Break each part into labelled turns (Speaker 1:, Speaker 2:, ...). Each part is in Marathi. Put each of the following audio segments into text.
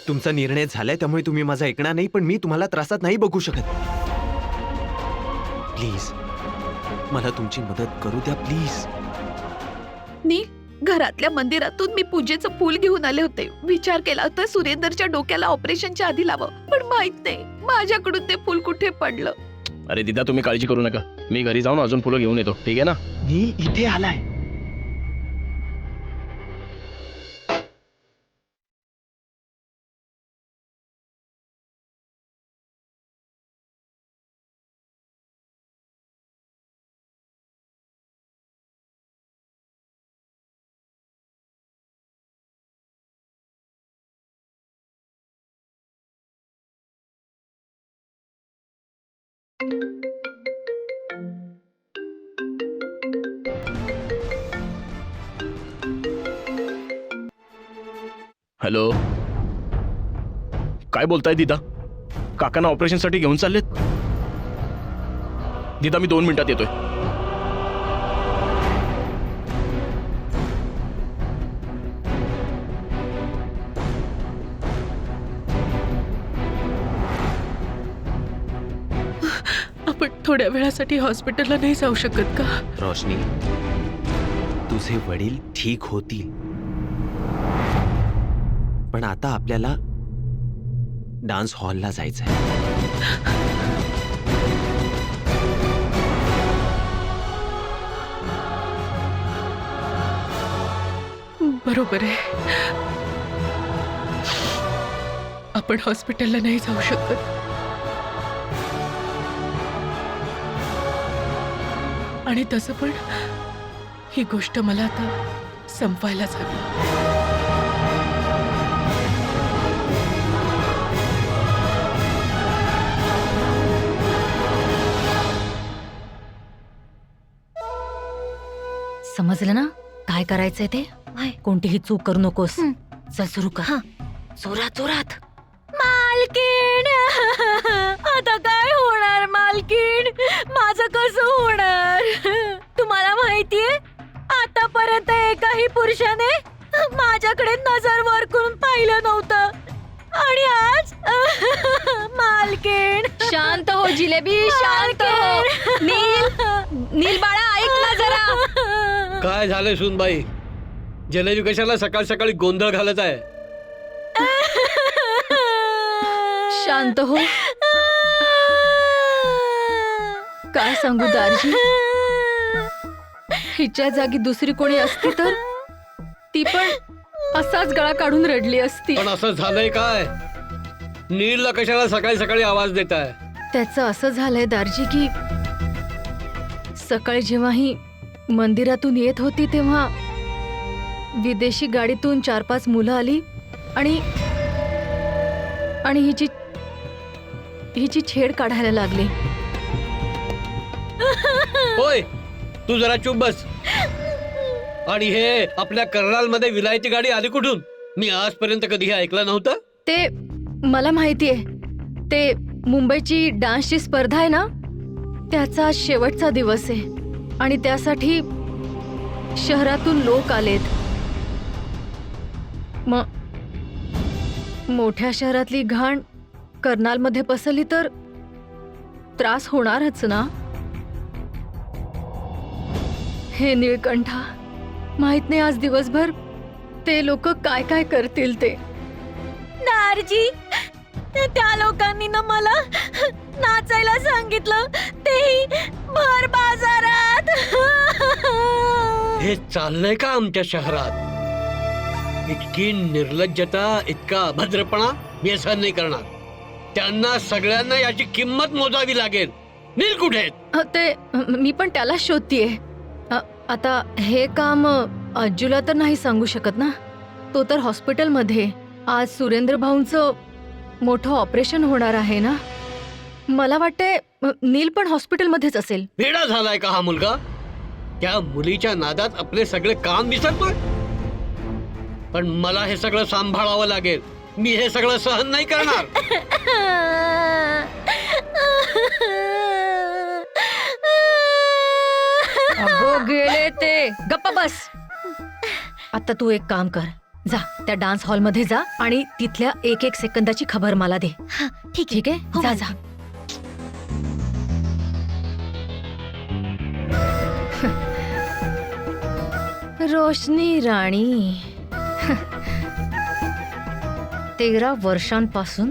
Speaker 1: तुमचा निर्णय झालाय त्यामुळे तुम्ही माझा ऐकणार नाही, पण मी तुम्हाला त्रासात नाही बघू शकत. प्लीज मला तुमची मदत करू द्या प्लीज.
Speaker 2: नील, घरातल्या मंदिरातून मी पूजेचं फूल घेऊन आले होते. विचार केला होता सुरेंदरच्या डोक्याला ऑपरेशनच्या आधी लावं, पण माहित नाही माझ्याकडून ते फूल कुठे पडलं.
Speaker 3: अरे दिदा, तुम्ही काळजी करू नका, मी घरी जाऊन अजून फुलं घेऊन येतो, ठीक आहे ना?
Speaker 1: नील इथे आलाय.
Speaker 3: हॅलो, काय बोलताय दिदा? काकांना ऑपरेशनसाठी घेऊन चाललेत? दिदा, मी 2 मिनिटात येतोय.
Speaker 2: आपण थोड्या वेळासाठी हॉस्पिटलला नाही जाऊ शकत का?
Speaker 1: रोशनी, तुझे वडील ठीक होतील, पण आता आपल्याला डान्स हॉलला जायचंय.
Speaker 2: बरोबर आहे, आपण हॉस्पिटलला नाही जाऊ शकत. आणि तसं पण ही गोष्ट मला आता संपवायलाच हवी.
Speaker 4: समजलं ना काय करायचंय ते? कोणतीही चूक करू नकोस. चल सुरू कर. जोरात जोरात. मालकीण, आता काय होणार मालकीण? माझं कसं होणार? तुम्हाला माहितीये, आतापर्यंत एकाही पुरुषाने माझ्याकडे नजर वर करून पाहिलं नव्हतं, आणि आज मालकीण.
Speaker 5: शांत हो जिलेबी, शांत हो. नील, नील बाळा, ऐक ना जरा.
Speaker 6: काय झालं सुनबाई? जलेबी कशाला सकाळ सकाळी गोंधळ घालत आहे?
Speaker 5: शांत हो. काय सांगू दारजी, हिच्या जागी दुसरी कोणी असती तर ती पण असाच गळा काढून रडली असती.
Speaker 6: पण असं झालंय काय? नीलला कशाला सकाळी सकाळी आवाज देत आहे?
Speaker 5: त्याचं असं झालंय दारजी की सकाळी जेव्हा ही मंदिरातून येत होती तेव्हा विदेशी गाडीतून 4-5 मुलं आली आणि हिची छेड काढायला लागली.
Speaker 6: होय, तू जरा चुप बस. आणि हे आपल्या कर्नालमध्ये विलायती गाडी आली कुठून? मी आजपर्यंत कधी हे ऐकलं नव्हतं.
Speaker 5: ते मला माहितीये, ते मुंबईची डान्सची स्पर्धा आहे ना, त्याचा शेवटचा दिवस आहे आणि त्यासाठी शहरातून लोक आलेत. मोठ्या शहरातली घाण कर्नालमध्ये पसरली तर त्रास होणारच ना. हे निळकंठा, माहित नाही आज दिवसभर ते लोक काय काय करतील ते.
Speaker 4: दारजी, त्या लोकांनी ना मला नाचायला सांगितलं, तेही भर बाजारात.
Speaker 6: हे चाललंय का आमच्या शहरात? इतकी निर्लज्जता, इतका अभद्रपणा मी असं नाही करणार. त्यांना सगळ्यांना याची किंमत मोजावी लागेल. नील कुठे आहेत?
Speaker 5: ते मी पण त्याला शोधतीये. आता हे काम अज्जूला तर नाही सांगू शकत ना, तो तर हॉस्पिटलमध्ये. आज सुरेंद्र भाऊंचं मोठं ऑपरेशन होणार आहे ना. मला वाटते नील पण हॉस्पिटलमध्येच असेल.
Speaker 6: वेडा झालाय का हा मुलगा? त्या मुलीच्या नादात आपले सगळे काम विसरतोय. पण मला हे सगळं सांभाळावं लागेल. मी हे सगळं सहन नाही करणार.
Speaker 5: अगो गेले ते. गप्पा बस. आता तू एक काम कर, जा त्या डान्स हॉल मध्ये जा आणि तिथल्या एक एक सेकंदाची खबर मला दे. ठीक आहे
Speaker 4: हो,
Speaker 5: जा जा. रोशनी राणी, 13 वर्षांपासून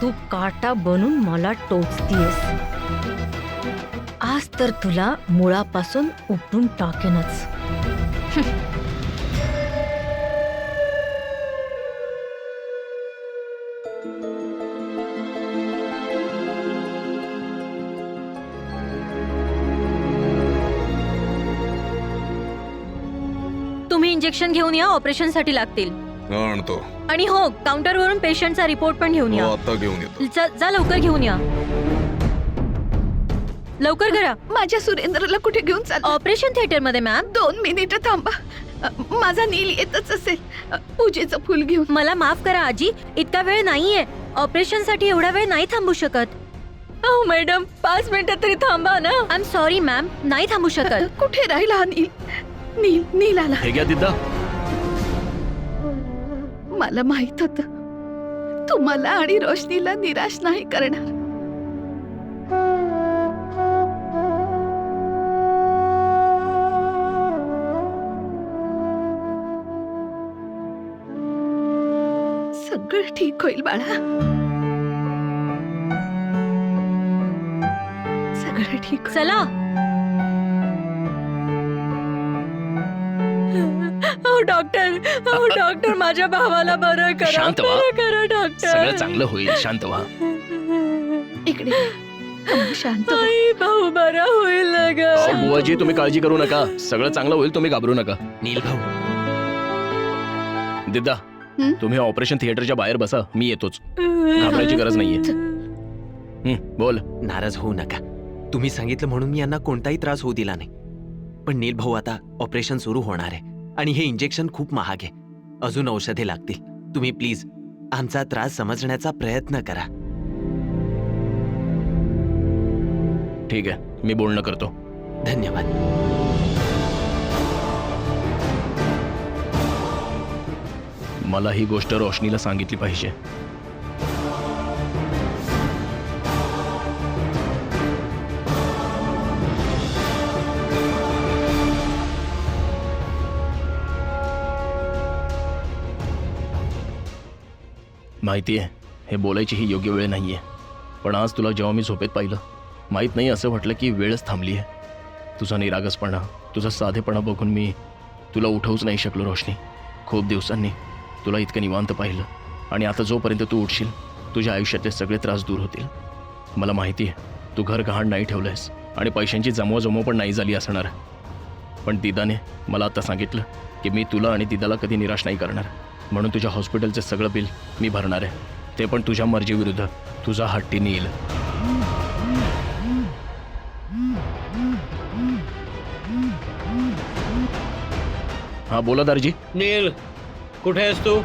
Speaker 5: तू काटा बनून मला टोचतीयस. आज तर तुला मुळापासून उपटून टाकेनच.
Speaker 4: तुम्ही इंजेक्शन घेऊन या, ऑपरेशन साठी लागतील.
Speaker 7: आणतो.
Speaker 4: आणि हो, काउंटर वरून पेशंटचा रिपोर्ट पण घेऊन या.
Speaker 7: हो, आता घेऊन येतो.
Speaker 4: जा लवकर घेऊन या. लवकर करा.
Speaker 2: माझ्या सुरेंद्रला कुठे घेऊन चाल?
Speaker 4: ऑपरेशन थिएटर मध्ये मॅम.
Speaker 2: 2 मिनिटं थांबा. माझा नील येतच असेल. पूजेचं फुल घेऊन.
Speaker 4: मला माफ करा आजी, इतका वेळ नाहीये. ऑपरेशन साठी एवढा वेळ नाही थांबू शकत. हो मॅडम, 5 मिनिटं तरी थांबा ना. आय एम सॉरी मॅम, नाही थांबू शकत.
Speaker 2: कुठे राहिला हा नील? नील आला.
Speaker 3: हे घ्या दिदा.
Speaker 2: मला माहित होत तू मला आणि रोशनीला निराश नाही करणार. सगळं ठीक होईल बाळा. सगळं ठीक होईल.
Speaker 4: चला. डॉक्टर माझ्या भावाला बरं करा.
Speaker 3: शांत व्हा.
Speaker 4: बरं करा डॉक्टर.
Speaker 3: सगळं चांगलं होईल, शांत व्हा.
Speaker 2: इकडे शांत हो.
Speaker 4: भाऊ बरा होईल ना ग.
Speaker 3: बुवाजी तुम्ही काळजी करू नका, सगळं चांगलं होईल, तुम्ही घाबरू नका.
Speaker 1: नील भाऊ,
Speaker 3: दिदा
Speaker 2: हं?
Speaker 3: तुम्ही ऑपरेशन थिएटरच्या बाहेर बसा, मी येतोच. घाबरायची गरज नाहीये. बोल.
Speaker 1: नाराज होऊ नका. तुम्ही सांगितलं म्हणून मी यांना कोणताही त्रास होऊ दिला नाही. पण नील भाऊ, आता ऑपरेशन सुरू होणार आहे आणि हे इंजेक्शन खूप महाग आहे. अजून औषधे लागतील. तुम्ही प्लीज आमचा त्रास समजण्याचा प्रयत्न करा.
Speaker 3: ठीक आहे, मी बोलणं करतो.
Speaker 1: धन्यवाद.
Speaker 3: मला ही गोष्ट रोशनीला सांगितली पाहिजे. माहिती आहे हे बोलायची ही योग्य वेळ नाहीये, पण आज तुला जेव्हा मी झोपेत पाहिलं, माहीत नाही असं वाटलं की वेळच थांबली आहे. तुझा निरागसपणा, तुझा साधेपणा बघून मी तुला उठवूच नाही शकलो रोशनी. खूप दिवसांनी तुला इतकं निवांत पाहिलं आणि आता जोपर्यंत तू उठशील तुझ्या आयुष्यातले सगळे त्रास दूर होतील. मला माहिती आहे तू घर गहाण नाही ठेवलंयस आणि पैशांची जमवाजमव पण नाही झाली असणार, पण दिदाने मला आता सांगितलं की मी तुला आणि दिदाला कधी निराश नाही करणार. म्हणून तुझ्या हॉस्पिटलचं सगळं बिल मी भरणार आहे, ते पण तुझ्या मर्जीविरुद्ध. तुझा हट्टी नील. हा बोला दारजी.
Speaker 6: नील, कुठे आहेस तू?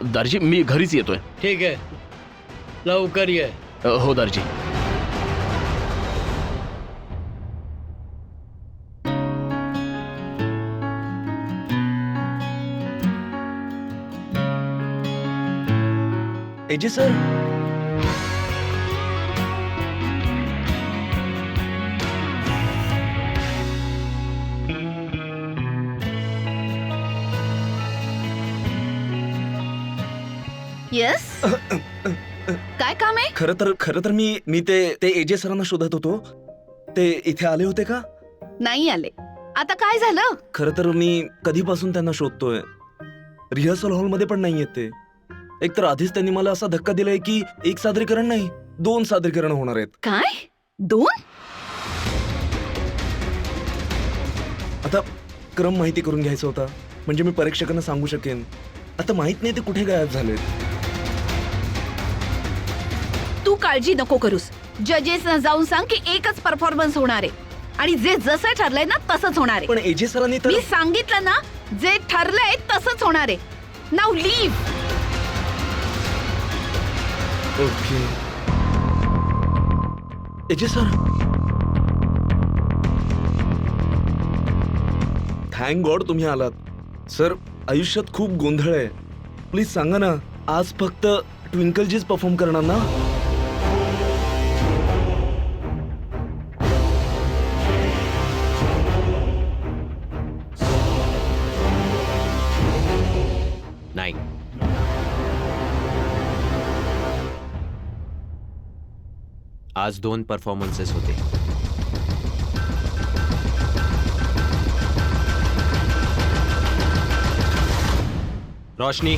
Speaker 3: दारजी मी घरीच येतोय.
Speaker 6: ठीक आहे, लवकर ये.
Speaker 3: हो दारजी.
Speaker 8: AJ sir,
Speaker 2: yes. काय काम आहे?
Speaker 8: खरं तर मी ते एजे सरांना शोधत होतो. ते इथे आले होते का?
Speaker 2: नाही आले. आता काय झालं?
Speaker 8: खरं तर मी कधीपासून त्यांना शोधतोय. रिहर्सल हॉल मध्ये पण नाही येते. एक तर आधीच त्यांनी मला असा धक्का दिलाय की 1 सादरीकरण नाही 2 सादरीकरण होणार आहेत.
Speaker 2: काय 2?
Speaker 8: आता क्रम माहिती करून घ्यायचा होता, म्हणजे मी परीक्षकांना सांगू शकेन. आता माहित नाही ते कुठे गायब झालेत.
Speaker 2: तू काळजी नको करूस. जजेसना जाऊन सांग की एकच परफॉर्मन्स होणार आहे आणि जे जसं ठरलंय ना तसंच होणार आहे.
Speaker 8: पण एजे सरांनी तर
Speaker 2: मी सांगितलं ना, जे ठरलंय तसंच होणार आहे. Now leave.
Speaker 8: Okay AJ sir, thank God तुम्ही आलात. सर आयुष्यात खूप गोंधळ आहे. प्लीज सांगा ना, आज फक्त ट्विंकलजीच परफॉर्म करणार ना?
Speaker 1: नाही. आज 2 परफॉर्मन्सेस होते. रोशनी,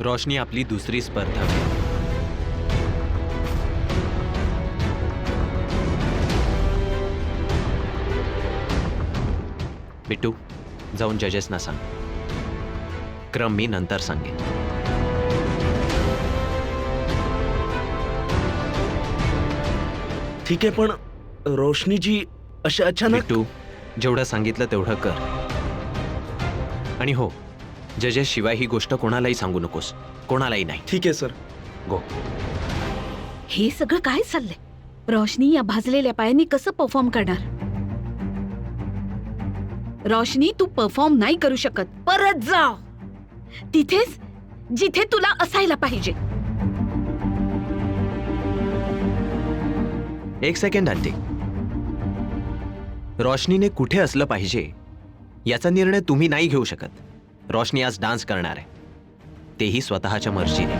Speaker 1: रोशनी आपली दुसरी स्पर्धा. बिट्टू, जाऊन जजेसना सांग. क्रम मी नंतर सांगेन.
Speaker 8: ठीक आहे, पण रोशनीजी अशा अचानक.
Speaker 1: बिट्टू, जेवढं सांगितलं तेवढं कर. आणि हो, जजेस शिवाय ही गोष्ट कोणालाही सांगू नकोस. कोणालाही नाही.
Speaker 8: ठीक आहे सर.
Speaker 1: गो.
Speaker 2: हे सगळं काय चाललंय? रोशनी या भाजलेल्या पायांनी कसं परफॉर्म करणार? रोशनी, तू परफॉर्म नाही करू शकत. परत जा तिथेच जिथे तुला असायला पाहिजे.
Speaker 1: एक सेकंड आंटी. रोशनीने कुठे असलं पाहिजे याचा निर्णय तुम्ही नाही घेऊ शकत. रोशनी आज डान्स करणार आहे, तेही स्वतःच्या मर्जीने.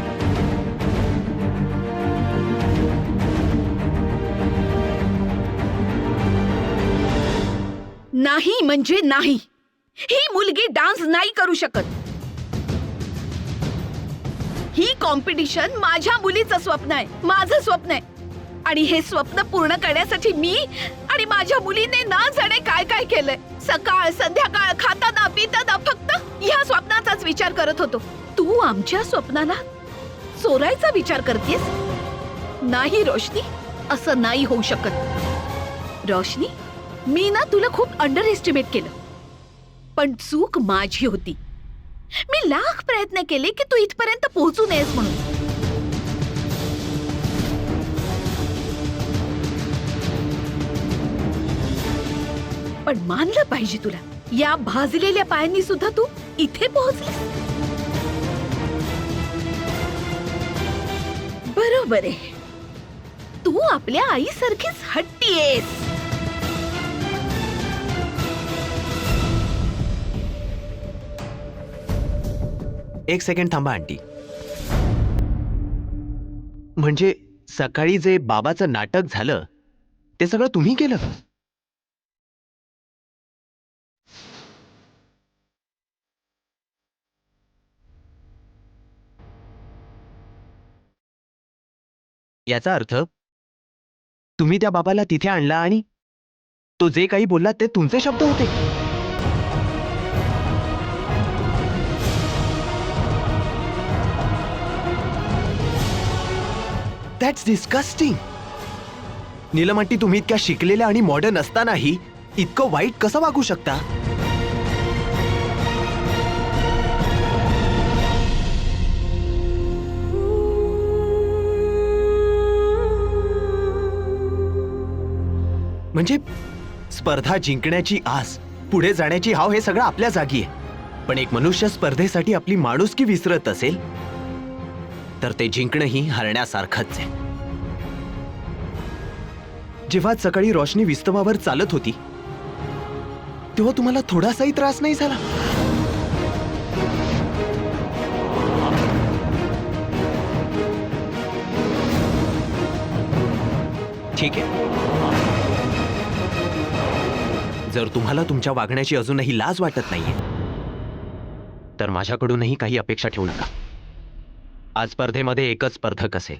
Speaker 2: नाही म्हणजे नाही. ही मुलगी डान्स नाही करू शकत. ही कॉम्पिटिशन माझ्या मुलीचं स्वप्न आहे, माझं स्वप्न आहे. आणि हे स्वप्न पूर्ण करण्यासाठी मी आणि माझ्या मुलीने ना जाणे काय काय केलंय. सकाळ संध्याकाळ खाताना पिताना फक्त ह्या स्वप्नाचाच विचार करत होतो. तू आमच्या स्वप्नाला चोरायचा विचार करतेस? नाही रोशनी, असं नाही होऊ शकत. रोशनी, मी ना तुला खूप अंडर एस्टिमेट केलं, पण चूक माझी होती. मी लाख प्रयत्न केले की तू इथपर्यंत पोहोचू नयेस म्हणून. पण मानलं पाहिजे तुला, या भाजलेल्या पायांनी सुद्धा तू इथे पोहोचलीस. बरोबर आहे, तू आपल्या आईसारखीच हट्टी आहेस.
Speaker 1: एक सेकंड थांबा आंटी. म्हणजे सकाळी जे बाबाचं नाटक झालं ते सगळं तुम्ही केलं? याचा अर्थ तुम्ही त्या बाबाला तिथे आणला आणि तो जे काही बोलला ते तुमचे शब्द होते? That's disgusting. नीलम आंटी, तुम्ही इतक्या शिकलेल्या आणि मॉडर्न असतानाही इतकं वाईट कसं वागू शकता? म्हणजे स्पर्धा जिंकण्याची आस, पुढे जाण्याची हाव हे सगळं आपल्या जागी आहे. पण एक मनुष्य स्पर्धेसाठी आपली माणुसकी विसरत असेल तर ते जिंकणंही हरण्यासारखंच आहे. जेव्हा सकाळी रोशनी विस्तवावर चालत होती तेव्हा तुम्हाला थोडासाही त्रास नाही झाला? ठीक आहे, जर तुम्हाला तुमच्या वागण्याची अजूनही लाज वाटत नाहीये तर माझ्याकडूनही काही अपेक्षा ठेवू नका. आज स्पर्धेमध्ये एकच स्पर्धक असेल.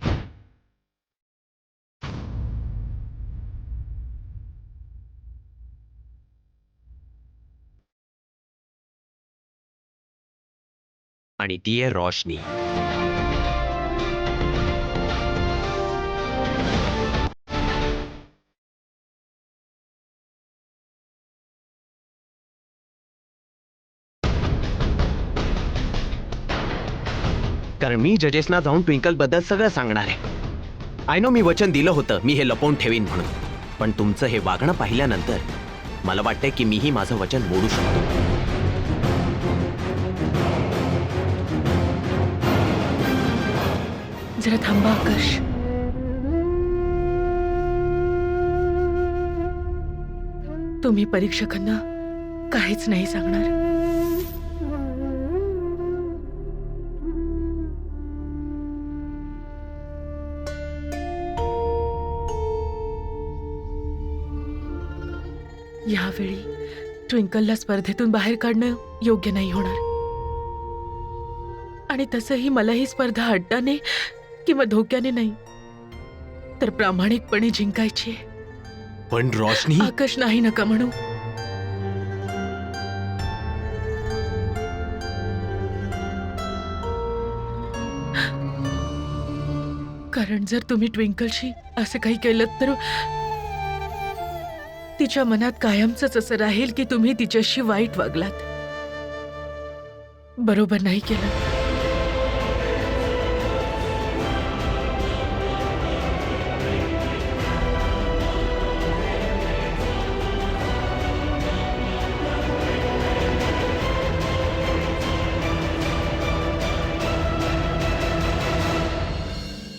Speaker 1: आणि ती आहे रोशनी. कारण मी जजेसना जाऊन ट्विंकल बद्दल सगळं सांगणार आहे. आय नो मी वचन दिलं होतं मी हे लपवून ठेवीन म्हणून, पण तुमचं हे वागणं पाहिल्यानंतर मला वाटतंय की मीही माझं वचन मोडू शकतो.
Speaker 7: जरा थांबा आकाश. तुम्ही परीक्षकांना काहीच नाही सांगणार. यावेळी ट्विंकलला स्पर्धेतून बाहेर काढणं योग्य नाही होणार. आणि तसंही मला ही स्पर्धा अड्डाने किंवा धोक्याने नाही, तर प्रामाणिकपणे जिंकायची.
Speaker 1: पण रोशनी,
Speaker 7: आकाश नाही नका म्हणू. कारण जर तुम्ही ट्विंकलशी असं काही केलं तर तिच्या मनात कायमच असं राहील की तुम्ही तिच्याशी वाईट वागलात, बरोबर नाही केलं.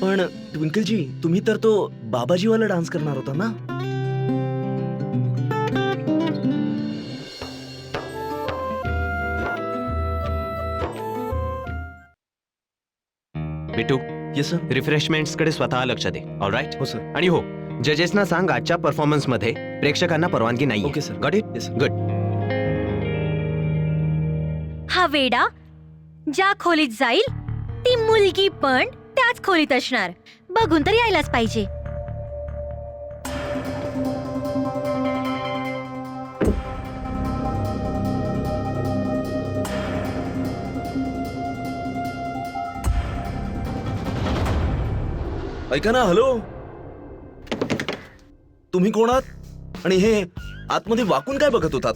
Speaker 8: पण ट्विंकलजी, तुम्ही तर तो बाबाजीवाला डान्स करणार होता ना?
Speaker 1: बिटू,
Speaker 8: येस सर.
Speaker 1: रिफ्रेशमेंट्स कडे स्वतः लक्ष दे. ऑलराईट?
Speaker 8: हो सर.
Speaker 1: आणि हो, जजेसना सांग आजच्या परफॉर्मन्स मध्ये प्रेक्षकांना परवानगी नाही.
Speaker 8: Okay sir.
Speaker 1: Got it?
Speaker 8: Yes.
Speaker 1: Good.
Speaker 4: हा वेडा ज्या खोलीत जाईल ती मुलगी पण त्याच खोलीत असणार. बघून तर यायलाच पाहिजे.
Speaker 8: ऐका ना, हॅलो, तुम्ही कोण आहात? आणि हे आतमध्ये वाकून काय बघत होतात?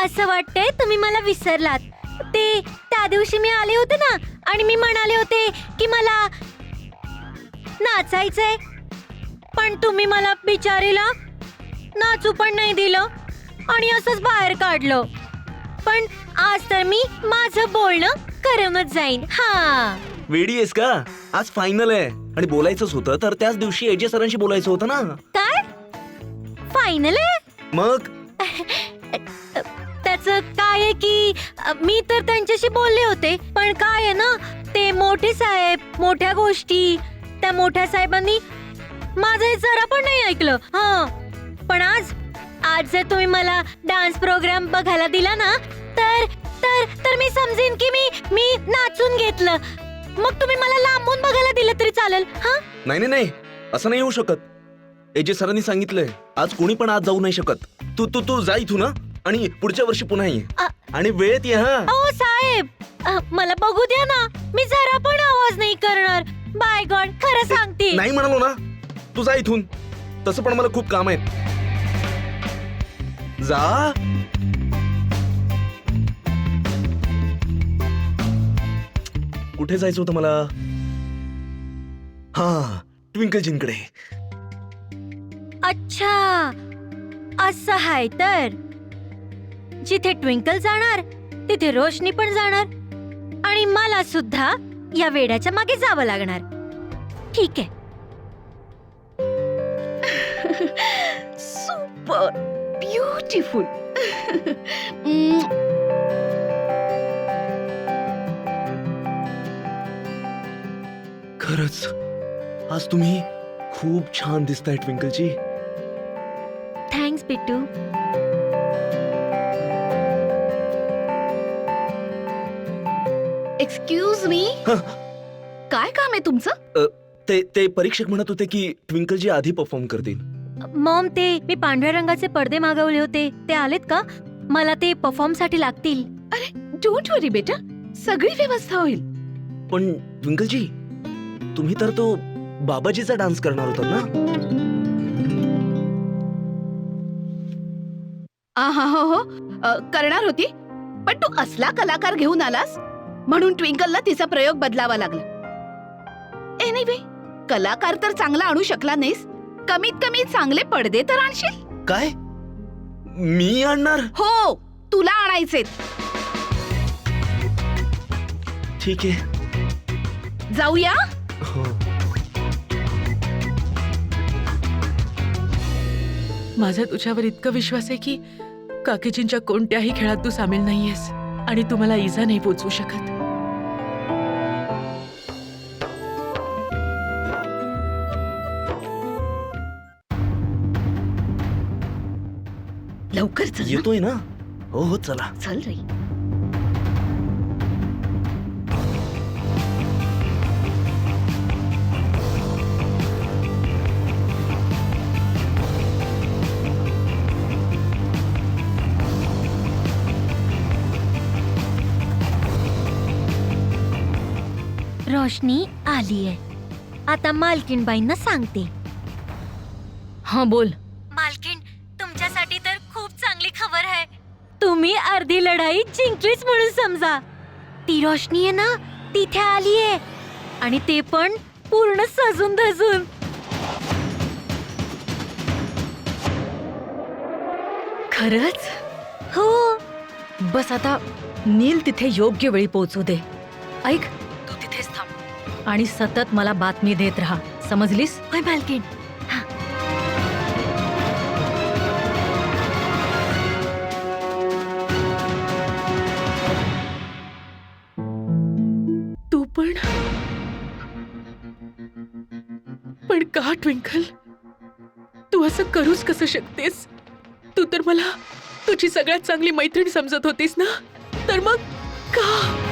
Speaker 4: असं वाटतंय तुम्ही मला विसरलात. ते त्या दिवशी मी आले होते ना, आणि मी म्हणाले होते की मला नाचायचंय, पण तुम्ही मला बिचारीला नाचू पण नाही दिलं आणि असंच बाहेर काढलं. पण आज तर मी माझं बोलणं करमत जाईन. हा,
Speaker 8: वेडी आहेस का? आज फायनल आहे आणि बोलायचंच होतं तर त्याच दिवशी एजे सरांशी बोलायचं होतं ना.
Speaker 4: काय फायनल आहे?
Speaker 8: मग
Speaker 4: त्याचं काय आहे की मी तर त्यांच्याशी बोलले होते, पण काय आहे ना, ते मोठे साहेब, मोठ्या गोष्टी, त्या मोठ्या साहेबांनी माझं हे जरा पण नाही ऐकलं. हा, पण आज जर तुम्ही मला डान्स प्रोग्राम बघायला दिला ना, तर तर तर मी समजेन की मी नाचून घेतलं. मग तुम्ही मला लांबून बघायला दिलं तरी चालेल. हा,
Speaker 8: नाही नाही नाही, असं नाही होऊ शकत. एजे सरांनी सांगितलंय आज कोणी पण आज जाऊ नाही शकत. तू तू तू जा इथून, आणि पुढच्या वर्षी पुन्हा ये आणि वेळेत ये. हा
Speaker 4: ओ साहेब, मला बघू द्या ना, मी जरा पण आवाज नाही करणार. बाय गॉड, खरं सांगते.
Speaker 8: नाही म्हणालो ना, तू जा इथून. तसं पण मला खूप काम आहे. जा. कुठे जायचं होतं मला? हा, ट्विंकलजींकडे.
Speaker 4: अच्छा, असं आहे तर. जिथे ट्विंकल जाणार तिथे रोशनी पण जाणार, आणि मला सुद्धा या वेड्याच्या मागे जावं लागणार. ठीक आहे.
Speaker 2: Super beautiful.
Speaker 8: खरंच आज तुम्ही खूप छान दिसताय ट्विंकलजी.
Speaker 4: थँक्स बिट्टू.
Speaker 2: एक्सक्यूज मी,
Speaker 8: हं.
Speaker 2: काय काम आहे तुमचं?
Speaker 8: ते परीक्षक म्हणत होते की ट्विंकलजी आधी परफॉर्म करतील.
Speaker 4: मॉम, ते मी पांढऱ्या रंगाचे पडदे मागवले होते, ते आलेत का? मला ते परफॉर्म साठी लागतील.
Speaker 2: डोंट वरी बेटा, सगळी व्यवस्था होईल.
Speaker 8: पण ट्विंकलजी, तुम्ही तर तो बाबाजीचा डान्स करणार होतात ना?
Speaker 2: हो करणार होती, पण तू असला कलाकार घेऊन आलास म्हणून ट्विंकलला तिचा प्रयोग बदलावा लागला. एनिवे, कलाकार तर चांगला आणू शकला नाहीस, कमीत कमी चांगले पडदे तर आणशील.
Speaker 8: काय? मी आणणार?
Speaker 2: हो, तुला आणायचे.
Speaker 8: ठीक आहे.
Speaker 2: जाऊया.
Speaker 8: हो.
Speaker 7: माझा तुझ्यावर इतका विश्वास आहे की काकीजींच्या कोणत्याही खेळात तू सामील नाहीयेस आणि तू मला इजा नाही पोचवू शकत.
Speaker 2: लवकर चल ना.
Speaker 8: येतोय ना? हो हो, चला.
Speaker 2: चल रे.
Speaker 4: रोशनी आलीये. आता मालकीणबाईंना सांगते.
Speaker 5: हा बोल.
Speaker 4: मालकीण, तुमच्यासाठी तर खूप चांगली खबर आहे. तुम्ही अर्धी लढाई जिंकलीच म्हणून समजा. ती रोशनी आहे ना, तिथे आलीये आणि ते पण पूर्ण सजून धजून.
Speaker 5: खरंच?
Speaker 4: हो.
Speaker 5: बस आता नील तिथे योग्य वेळी पोहोचू दे. ऐक, तू तिथेच थांब आणि सतत मला बातमी देत राहा, समजलीस?
Speaker 4: होय मालकीण.
Speaker 7: तू पण का ट्विंकल? तू असं करूच कसं शकतेस? तू तर मला तुझी सगळ्यात चांगली मैत्रीण समजत होतीस ना, तर मग का?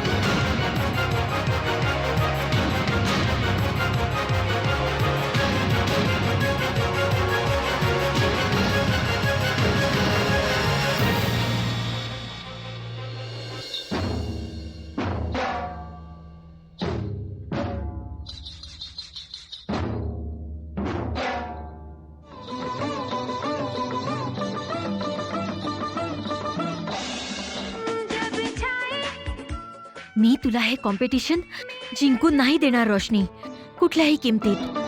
Speaker 4: मी तुला हे कॉम्पिटिशन जिंकून नाही देणार रोशनी, कुठल्याही किमतीत.